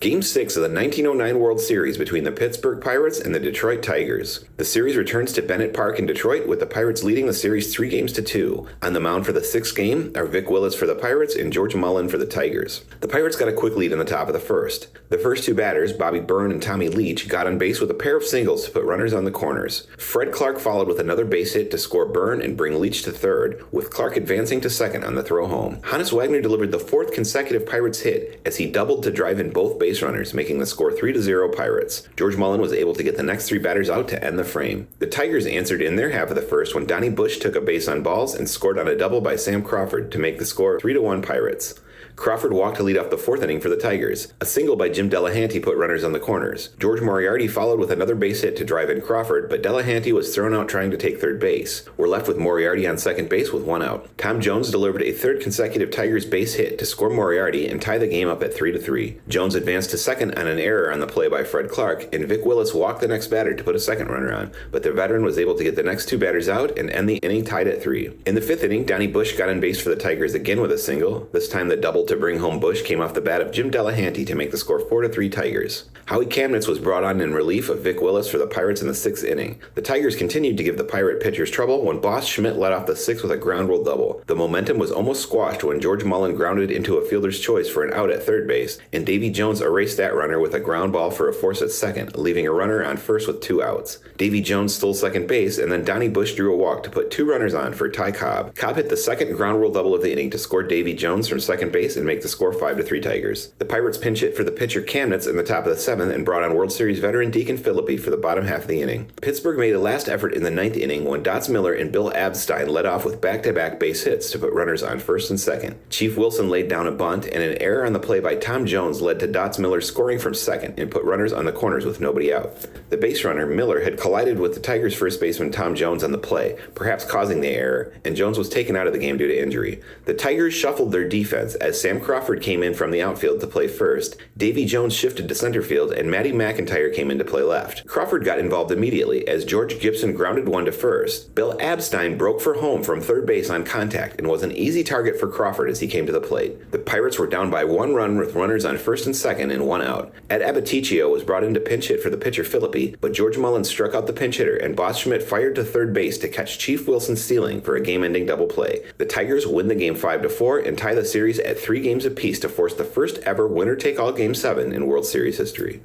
Game 6 of the 1909 World Series between the Pittsburgh Pirates and the Detroit Tigers. The series returns to Bennett Park in Detroit, with the Pirates leading the series 3-2. On the mound for the sixth game are Vic Willis for the Pirates and George Mullen for the Tigers. The Pirates got a quick lead in the top of the first. The first two batters, Bobby Byrne and Tommy Leach, got on base with a pair of singles to put runners on the corners. Fred Clark followed with another base hit to score Byrne and bring Leach to third, with Clark advancing to second on the throw home. Hannes Wagner delivered the fourth consecutive Pirates hit as he doubled to drive in both base runners, making the score 3-0 Pirates. George Mullen was able to get the next three batters out to end the frame. The Tigers answered in their half of the first when Donnie Bush took a base on balls and scored on a double by Sam Crawford to make the score 3-1 Pirates. Crawford walked to lead off the fourth inning for the Tigers. A single by Jim Delahanty put runners on the corners. George Moriarty followed with another base hit to drive in Crawford, but Delahanty was thrown out trying to take third base. We're left with Moriarty on second base with one out. Tom Jones delivered a third consecutive Tigers base hit to score Moriarty and tie the game up at 3-3. Jones advanced to second on an error on the play by Fred Clark, and Vic Willis walked the next batter to put a second runner on, but the veteran was able to get the next two batters out and end the inning tied at 3. In the fifth inning, Donnie Bush got on base for the Tigers again with a single. This time the double to bring home Bush came off the bat of Jim Delahanty to make the score 4-3 Tigers. Howie Kamnitz was brought on in relief of Vic Willis for the Pirates in the sixth inning. The Tigers continued to give the Pirate pitchers trouble when Boss Schmidt led off the sixth with a ground rule double. The momentum was almost squashed when George Mullen grounded into a fielder's choice for an out at third base, and Davy Jones erased that runner with a ground ball for a force at second, leaving a runner on first with two outs. Davy Jones stole second base, and then Donnie Bush drew a walk to put two runners on for Ty Cobb. Cobb hit the second ground rule double of the inning to score Davy Jones from second base and make the score 5-3 Tigers. The Pirates pinch hit for the pitcher Kamnitz in the top of the seventh and brought on World Series veteran Deacon Philippi for the bottom half of the inning. Pittsburgh made a last effort in the ninth inning when Dots Miller and Bill Abstein led off with back-to-back base hits to put runners on first and second. Chief Wilson laid down a bunt, and an error on the play by Tom Jones led to Dots Miller scoring from second and put runners on the corners with nobody out. The base runner, Miller, had collided with the Tigers' first baseman Tom Jones on the play, perhaps causing the error, and Jones was taken out of the game due to injury. The Tigers shuffled their defense as Sam Crawford came in from the outfield to play first, Davy Jones shifted to center field, and Matty McIntyre came in to play left. Crawford got involved immediately as George Gibson grounded one to first. Bill Abstein broke for home from third base on contact and was an easy target for Crawford as he came to the plate. The Pirates were down by one run with runners on first and second and one out. Ed Abaticchio was brought in to pinch hit for the pitcher Philippi, but George Mullen struck out the pinch hitter, and Boss Schmidt fired to third base to catch Chief Wilson stealing for a game-ending double play. The Tigers win the game 5-4 and tie the series at 3 games apiece to force the first ever winner-take-all Game 7 in World Series history.